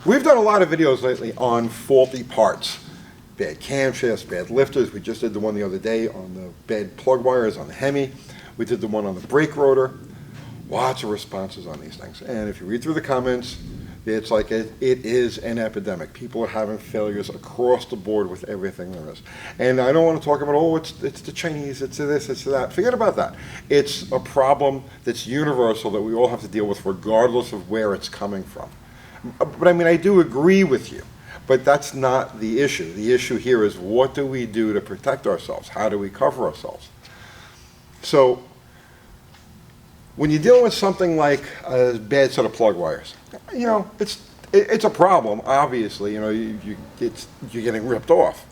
We've done a lot of videos lately on faulty parts. Bad camshafts, bad lifters. We just did the one the other day on the bad plug wires on the Hemi. We did the one on the brake rotor. Lots of responses on these things. And if you read through the comments, it's like it is an epidemic. People are having failures across the board with everything there is. And I don't want to talk about, oh, it's the Chinese, it's this, it's that. Forget about that. It's a problem that's universal that we all have to deal with regardless of where it's coming from. But I mean, I do agree with you, but that's not the issue. The issue here is, what do we do to protect ourselves? How do we cover ourselves? So when you're dealing with something like a bad set of plug wires, you know, it's a problem, obviously. You know, you're getting ripped off.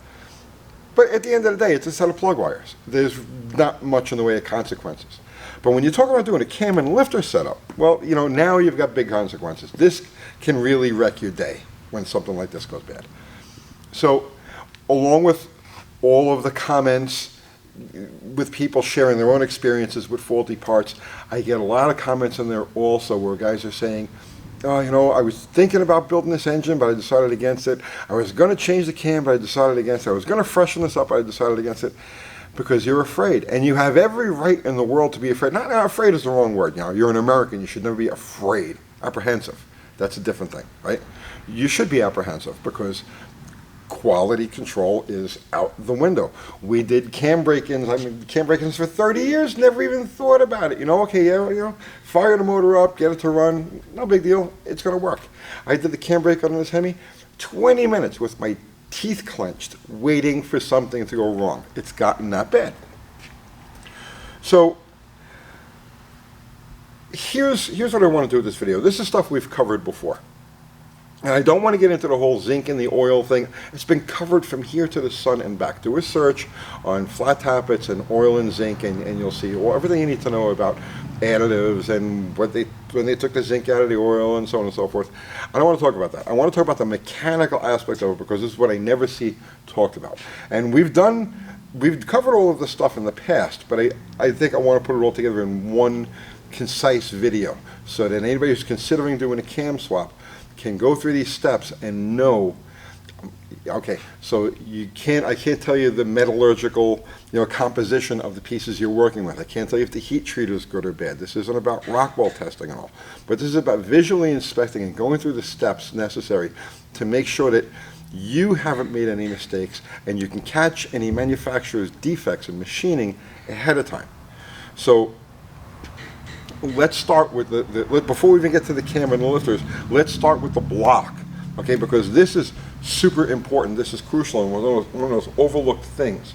But at the end of the day, it's a set of plug wires. There's not much in the way of consequences. But when you talk about doing a cam and lifter setup, well, you know, now you've got big consequences. This can really wreck your day when something like this goes bad. So, along with all of the comments, with people sharing their own experiences with faulty parts, I get a lot of comments in there also where guys are saying, oh, you know, I was thinking about building this engine, but I decided against it. I was going to change the cam, but I decided against it. I was going to freshen this up, but I decided against it. Because you're afraid, and you have every right in the world to be afraid. Not afraid is the wrong word. You know, you're an American. You should never be afraid. Apprehensive. That's a different thing, right? You should be apprehensive because quality control is out the window. We did cam break-ins. I mean, cam break-ins for 30 years. Never even thought about it. You know, okay, yeah, you know, fire the motor up, get it to run. No big deal. It's going to work. I did the cam break on this Hemi. 20 minutes with my teeth clenched, waiting for something to go wrong. It's gotten that bad. So here's what I want to do with this video. This is stuff we've covered before. And I don't want to get into the whole zinc and the oil thing. It's been covered from here to the sun and back. Do a search on flat tappets and oil and zinc, and you'll see everything you need to know about additives and when they took the zinc out of the oil and so on and so forth. I don't want to talk about that. I want to talk about the mechanical aspect of it, because this is what I never see talked about. And we've covered all of this stuff in the past, but I think I want to put it all together in one concise video so that anybody who's considering doing a cam swap can go through these steps and know, okay, so I can't tell you the metallurgical, you know, composition of the pieces you're working with. I can't tell you if the heat treater is good or bad. This isn't about Rockwell testing and all. But this is about visually inspecting and going through the steps necessary to make sure that you haven't made any mistakes and you can catch any manufacturer's defects in machining ahead of time. So let's start with before we even get to the cam and the lifters, let's start with the block, okay? Because this is super important. This is crucial and one of those overlooked things.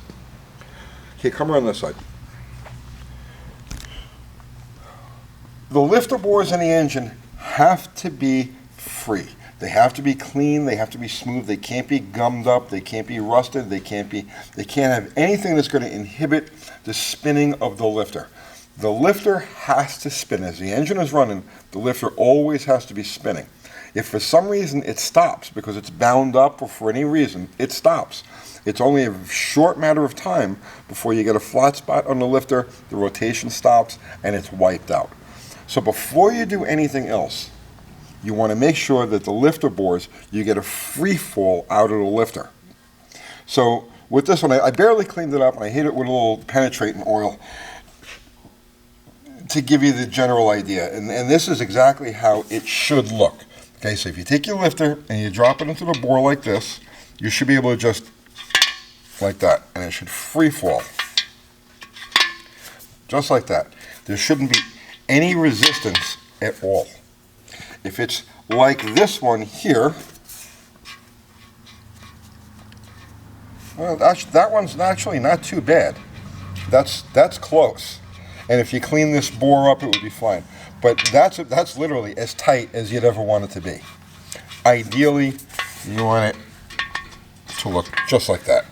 Okay, come around this side. The lifter bores in the engine have to be free. They have to be clean. They have to be smooth. They can't be gummed up. They can't be rusted. They can't have anything that's going to inhibit the spinning of the lifter. The lifter has to spin. As the engine is running, the lifter always has to be spinning. If for some reason it stops, because it's bound up or for any reason, it stops. It's only a short matter of time before you get a flat spot on the lifter, the rotation stops, and it's wiped out. So before you do anything else, you want to make sure that the lifter bores, you get a free fall out of the lifter. So with this one, I barely cleaned it up, and I hit it with a little penetrating oil to give you the general idea. And this is exactly how it should look. Okay, so if you take your lifter and you drop it into the bore like this, you should be able to just like that, and it should free fall. Just like that. There shouldn't be any resistance at all. If it's like this one here, well, that one's actually not too bad. That's close. And if you clean this bore up, it would be fine. But that's literally as tight as you'd ever want it to be. Ideally, you want it to look just like that.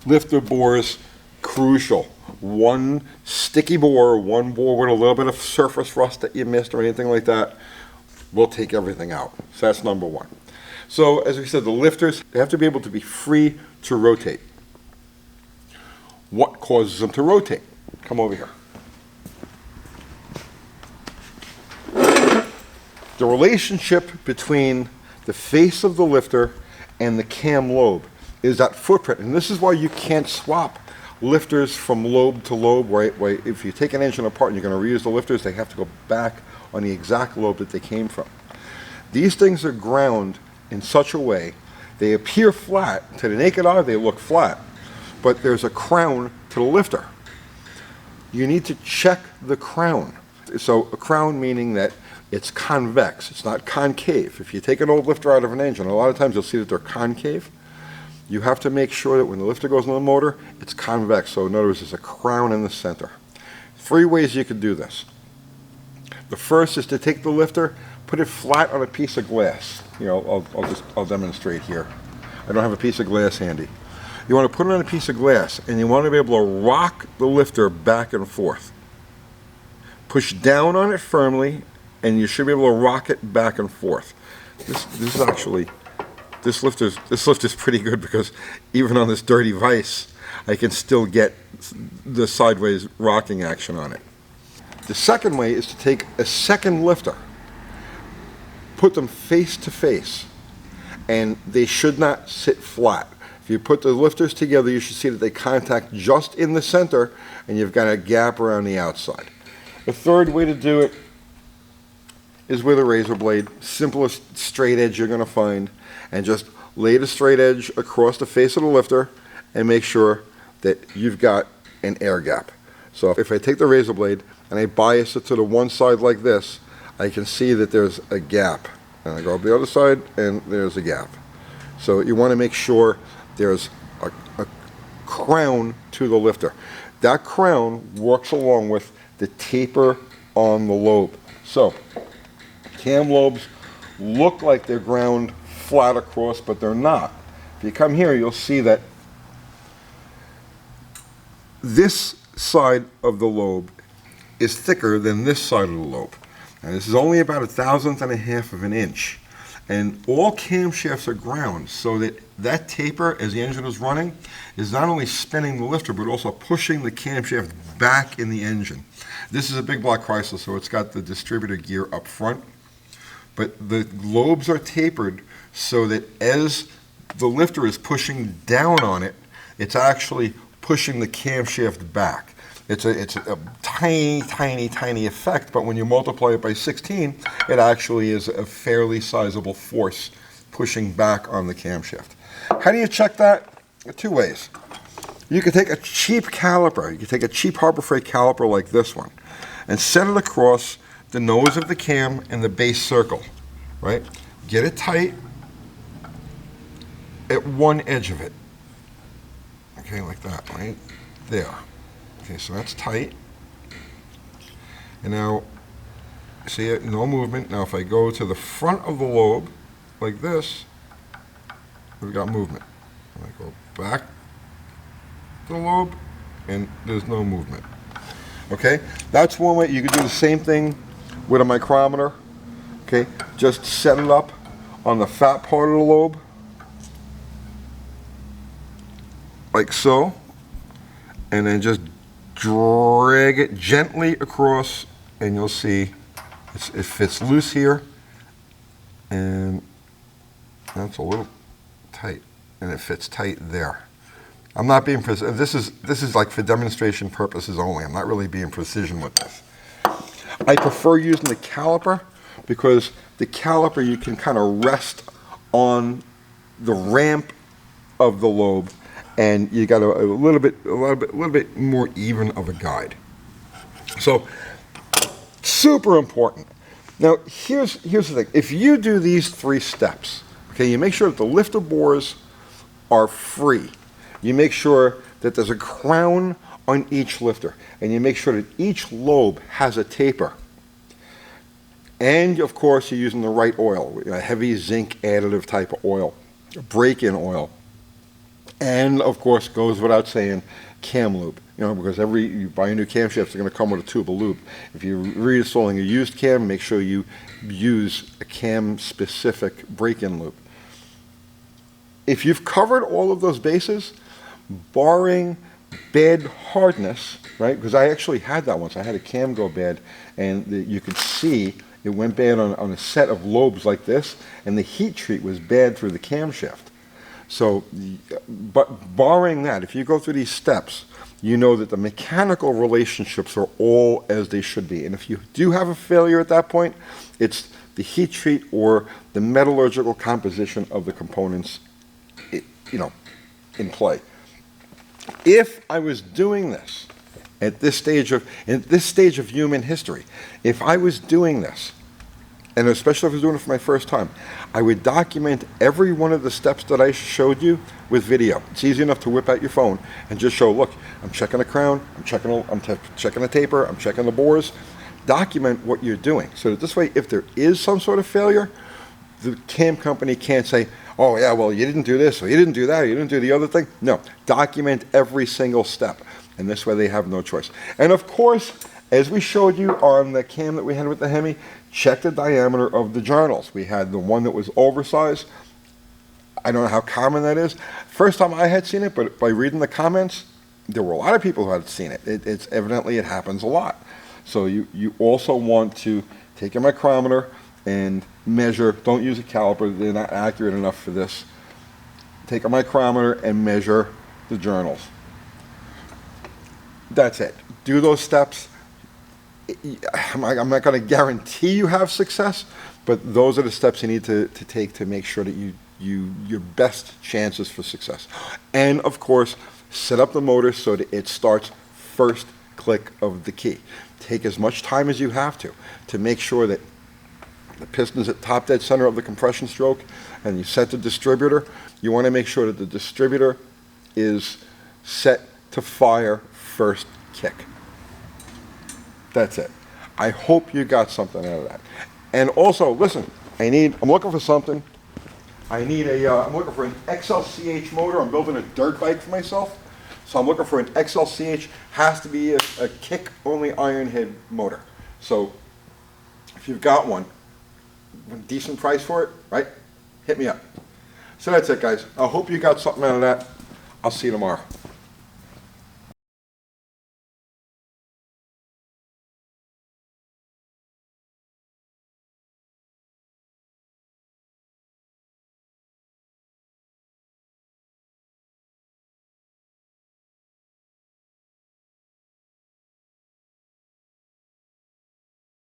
Lifter bores, crucial. One sticky bore, one bore with a little bit of surface rust that you missed or anything like that, will take everything out. So that's number one. So as we said, the lifters, they have to be able to be free to rotate. What causes them to rotate? Come over here. The relationship between the face of the lifter and the cam lobe is that footprint. And this is why you can't swap lifters from lobe to lobe, right? If you take an engine apart and you're going to reuse the lifters, they have to go back on the exact lobe that they came from. These things are ground in such a way, they appear flat. To the naked eye, they look flat. But there's a crown to the lifter. You need to check the crown. So a crown meaning that it's convex, it's not concave. If you take an old lifter out of an engine, a lot of times you'll see that they're concave. You have to make sure that when the lifter goes on the motor, it's convex. So in other words, there's a crown in the center. 3 ways you could do this. The first is to take the lifter, put it flat on a piece of glass. You know, I'll demonstrate here. I don't have a piece of glass handy. You want to put it on a piece of glass, and you want to be able to rock the lifter back and forth. Push down on it firmly, and you should be able to rock it back and forth. This lifter's pretty good, because even on this dirty vise, I can still get the sideways rocking action on it. The second way is to take a second lifter, put them face to face, and they should not sit flat. If you put the lifters together, you should see that they contact just in the center, and you've got a gap around the outside. The third way to do it is with a razor blade, simplest straight edge you're going to find, and just lay the straight edge across the face of the lifter and make sure that you've got an air gap. So if I take the razor blade and I bias it to the one side like this, I can see that there's a gap. And I go up the other side and there's a gap. So you want to make sure there's a crown to the lifter. That crown works along with the taper on the lobe. So cam lobes look like they're ground flat across, but they're not. If you come here, you'll see that this side of the lobe is thicker than this side of the lobe. And this is only about 1/1000th of an inch. And all camshafts are ground, so that taper, as the engine is running, is not only spinning the lifter, but also pushing the camshaft back in the engine. This is a big block Chrysler, so it's got the distributor gear up front. But the lobes are tapered so that as the lifter is pushing down on it, it's actually pushing the camshaft back. It's a tiny, tiny, tiny effect, but when you multiply it by 16, it actually is a fairly sizable force pushing back on the camshaft. How do you check that? 2 ways. You could take a cheap caliper. You could take a cheap Harbor Freight caliper like this one and set it across the nose of the cam and the base circle, right? Get it tight at one edge of it. Okay, like that, right? There. Okay, so that's tight. And now, see it, no movement. Now if I go to the front of the lobe, like this, we've got movement. And I go back to the lobe, and there's no movement. Okay, that's one way. You could do the same thing with a micrometer. Okay, just set it up on the fat part of the lobe, like so, and then just drag it gently across, and you'll see it fits loose here, and that's a little tight, and it fits tight there. I'm not being precision. This is like for demonstration purposes only. I'm not really being precision with this. I prefer using the caliper because the caliper you can kind of rest on the ramp of the lobe, and you got a little bit more even of a guide. So super important. Now here's the thing. If you do these 3 steps, okay, you make sure that the lifter bores are free. You make sure that there's a crown on each lifter, and you make sure that each lobe has a taper. And of course, you're using the right oil, a heavy zinc additive type of oil, break-in oil. And of course, goes without saying, cam lube. You know, because you buy a new camshaft, it's going to come with a tube of lube. If you're reinstalling a used cam, make sure you use a cam-specific break-in lube. If you've covered all of those bases, barring bed hardness, right? Because I actually had that once. I had a cam go bad, and you could see It went bad on a set of lobes like this, and the heat treat was bad through the camshaft. So, but barring that, if you go through these steps, you know that the mechanical relationships are all as they should be. And if you do have a failure at that point, it's the heat treat or the metallurgical composition of the components, in play. If I was doing this in this stage of human history, if I was doing this, and especially if I was doing it for my first time, I would document every one of the steps that I showed you with video. It's easy enough to whip out your phone and just show, look, I'm checking the crown, I'm checking the taper, I'm checking the bores. Document what you're doing, so that this way, if there is some sort of failure, the cam company can't say, oh yeah, well, you didn't do this, or you didn't do that, or you didn't do the other thing. No, document every single step, and this way they have no choice. And of course, as we showed you on the cam that we had with the Hemi, check the diameter of the journals. We had the one that was oversized. I don't know how common that is. First time I had seen it, but by reading the comments, there were a lot of people who had seen it. It's evidently it happens a lot. So you also want to take a micrometer and measure. Don't use a caliper, they're not accurate enough for this. Take a micrometer and measure the journals. That's it. Do those steps. I'm not going to guarantee you have success, but those are the steps you need to take to make sure that your best chances for success. And of course, set up the motor so that it starts first click of the key. Take as much time as you have to make sure that the piston's at top dead center of the compression stroke, and you set the distributor. You want to make sure that the distributor is set to fire first kick. That's it. I hope you got something out of that. And also, listen, I'm looking for something. I'm looking for an XLCH motor. I'm building a dirt bike for myself. So I'm looking for an XLCH, has to be a kick-only iron head motor. So if you've got one, decent price for it, right? Hit me up. So that's it, guys. I hope you got something out of that. I'll see you tomorrow.